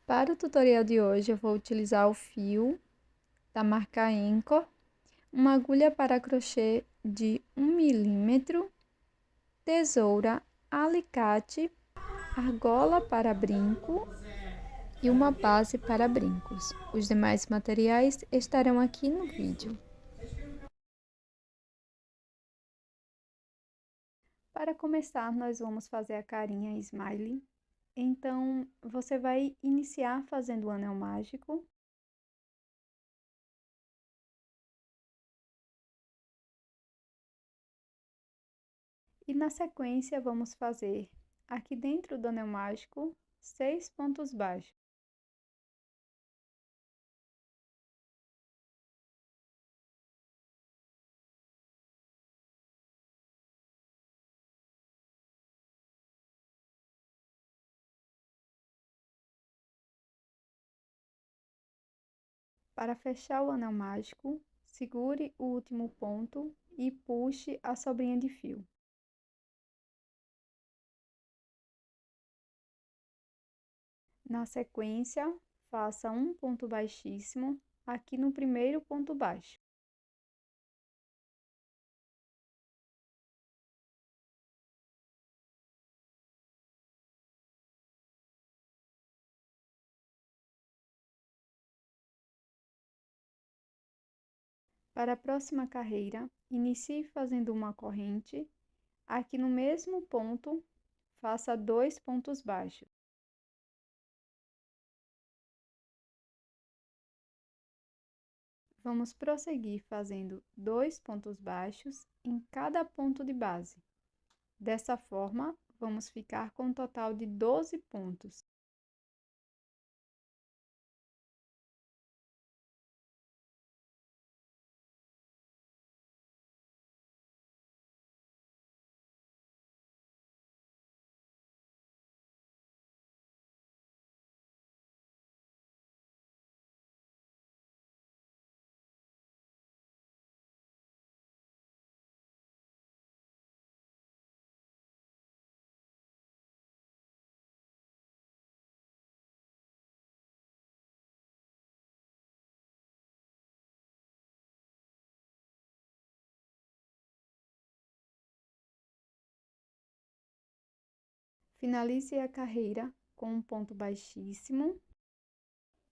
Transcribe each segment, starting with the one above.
Para o tutorial de hoje, eu vou utilizar o fio da marca Anchor, uma agulha para crochê de 1 milímetro, tesoura, alicate, argola para brinco e uma base para brincos. Os demais materiais estarão aqui no vídeo. Para começar, nós vamos fazer a carinha smiley. Então, você vai iniciar fazendo o anel mágico. E na sequência, vamos fazer aqui dentro do anel mágico 6 pontos baixos. Para fechar o anel mágico, segure o último ponto e puxe a sobrinha de fio. Na sequência, faça um ponto baixíssimo aqui no primeiro ponto baixo. Para a próxima carreira, inicie fazendo uma corrente. Aqui no mesmo ponto, faça 2 pontos baixos. Vamos prosseguir fazendo 2 pontos baixos em cada ponto de base. Dessa forma, vamos ficar com um total de 12 pontos. Finalize a carreira com um ponto baixíssimo.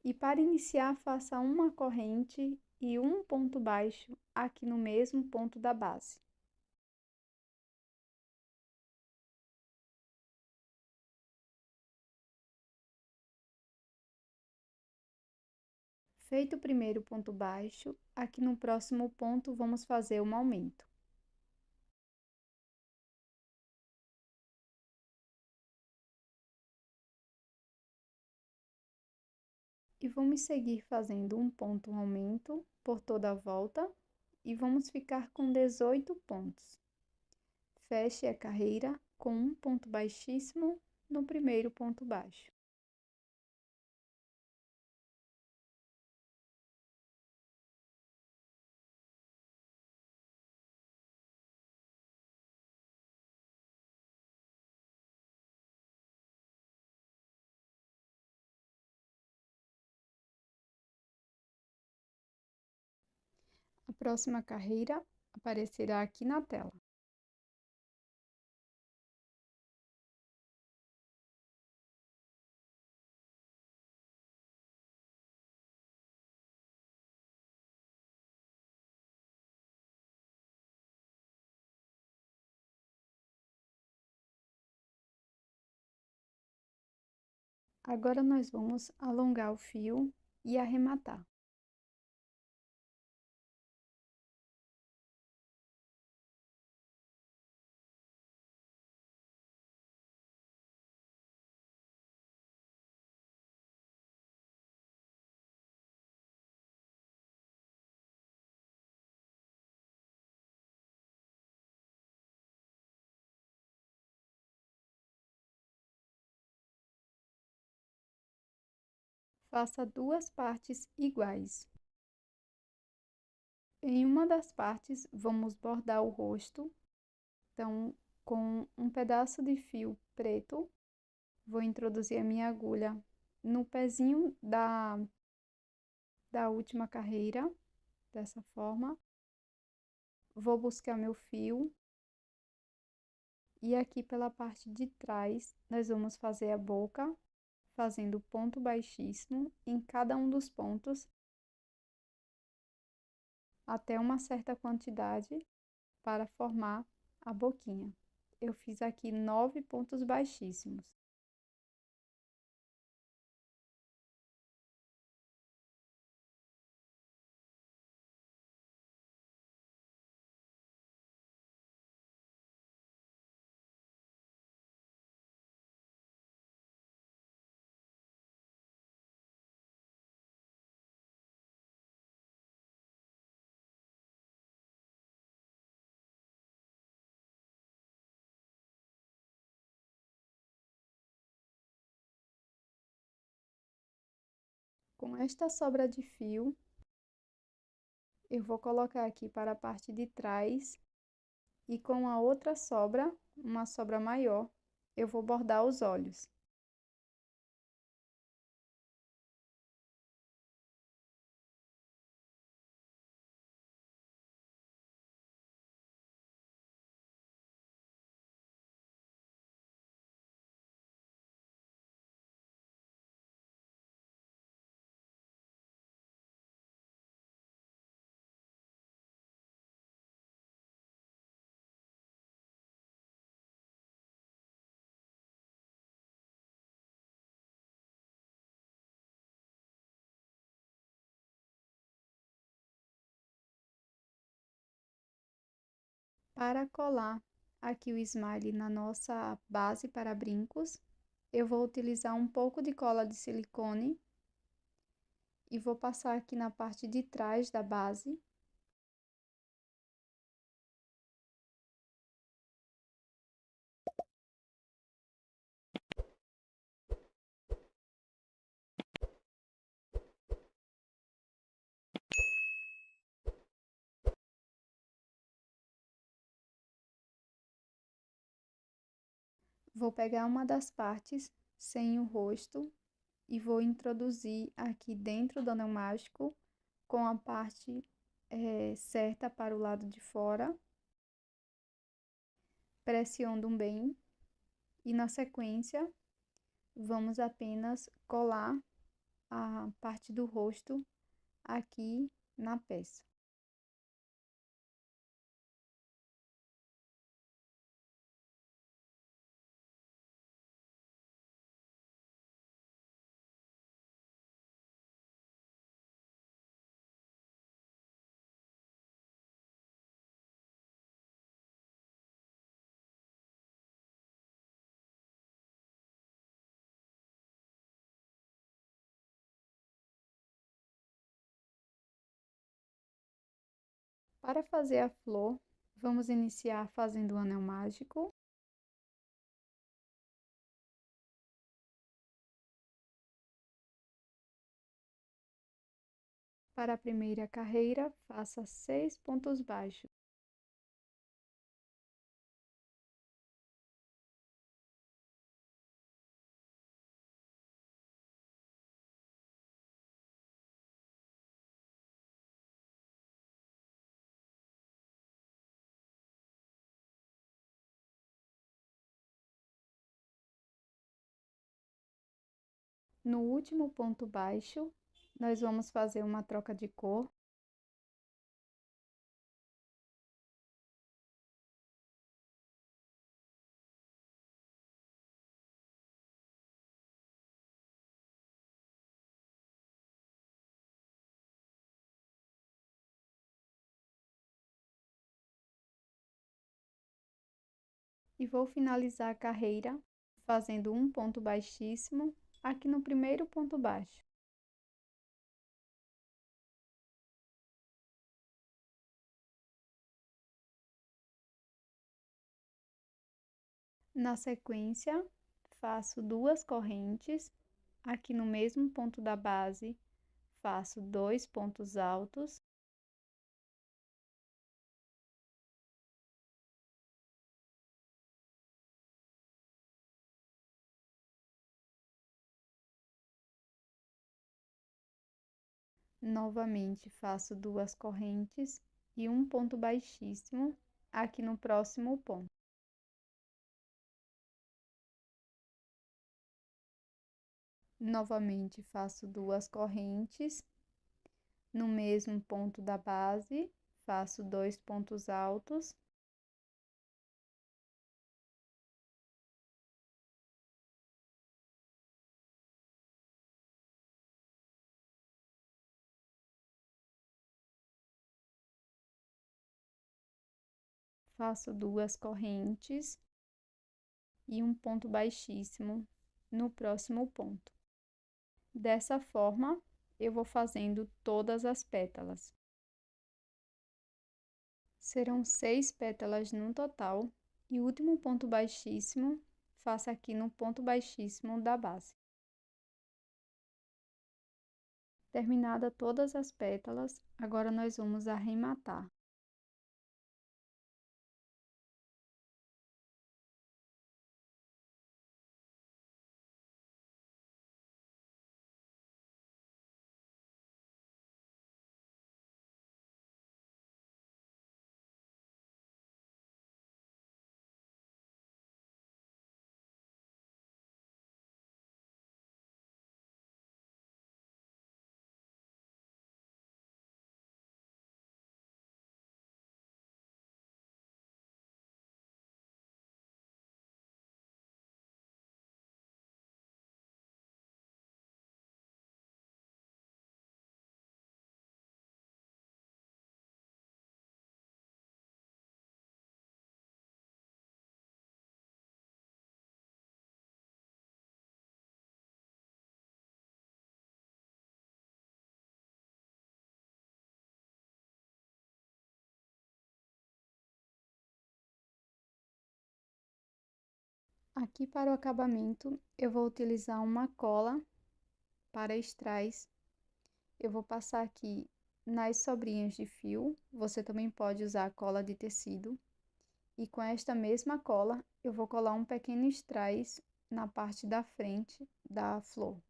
E para iniciar, faça uma corrente e um ponto baixo aqui no mesmo ponto da base. Feito o primeiro ponto baixo, aqui no próximo ponto vamos fazer um aumento. E vamos seguir fazendo um ponto aumento por toda a volta e vamos ficar com 18 pontos. Feche a carreira com um ponto baixíssimo no primeiro ponto baixo. A próxima carreira aparecerá aqui na tela. Agora, nós vamos alongar o fio e arrematar. Faça 2 partes iguais. Em uma das partes, vamos bordar o rosto. Então, com um pedaço de fio preto, vou introduzir a minha agulha no pezinho da última carreira, dessa forma. Vou buscar meu fio. E aqui pela parte de trás, nós vamos fazer a boca, fazendo ponto baixíssimo em cada um dos pontos, até uma certa quantidade para formar a boquinha. Eu fiz aqui 9 pontos baixíssimos. Com esta sobra de fio, eu vou colocar aqui para a parte de trás e com a outra sobra, uma sobra maior, eu vou bordar os olhos. Para colar aqui o smile na nossa base para brincos, eu vou utilizar um pouco de cola de silicone e vou passar aqui na parte de trás da base. Vou pegar uma das partes sem o rosto e vou introduzir aqui dentro do anel mágico com a parte certa para o lado de fora, pressiono bem e na sequência vamos apenas colar a parte do rosto aqui na peça. Para fazer a flor, vamos iniciar fazendo o anel mágico. Para a primeira carreira, faça 6 pontos baixos. No último ponto baixo, nós vamos fazer uma troca de cor. E vou finalizar a carreira fazendo um ponto baixíssimo aqui no primeiro ponto baixo. Na sequência, faço 2 correntes, aqui no mesmo ponto da base, faço 2 pontos altos. Novamente, faço 2 correntes e um ponto baixíssimo aqui no próximo ponto. Novamente, faço 2 correntes no mesmo ponto da base, faço 2 pontos altos. Faço 2 correntes e um ponto baixíssimo no próximo ponto. Dessa forma, eu vou fazendo todas as pétalas. Serão 6 pétalas no total e o último ponto baixíssimo faço aqui no ponto baixíssimo da base. Terminada todas as pétalas, agora nós vamos arrematar. Aqui para o acabamento, eu vou utilizar uma cola para strass. Eu vou passar aqui nas sobrinhas de fio, você também pode usar cola de tecido. E com esta mesma cola, eu vou colar um pequeno strass na parte da frente da flor.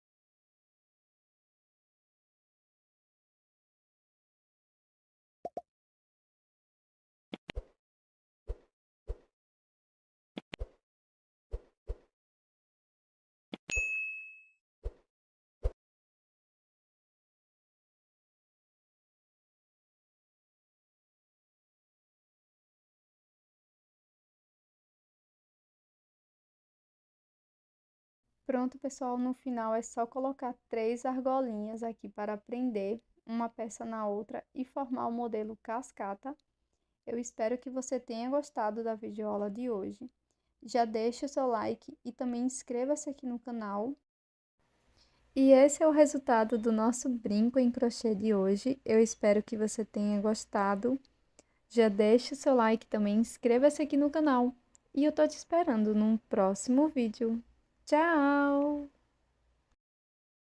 Pronto, pessoal, no final é só colocar 3 argolinhas aqui para prender uma peça na outra e formar o modelo cascata. Eu espero que você tenha gostado da videoaula de hoje. Já deixe o seu like e também inscreva-se aqui no canal. E esse é o resultado do nosso brinco em crochê de hoje. Eu espero que você tenha gostado. Já deixe o seu like também, inscreva-se aqui no canal. E eu tô te esperando num próximo vídeo. Tchau!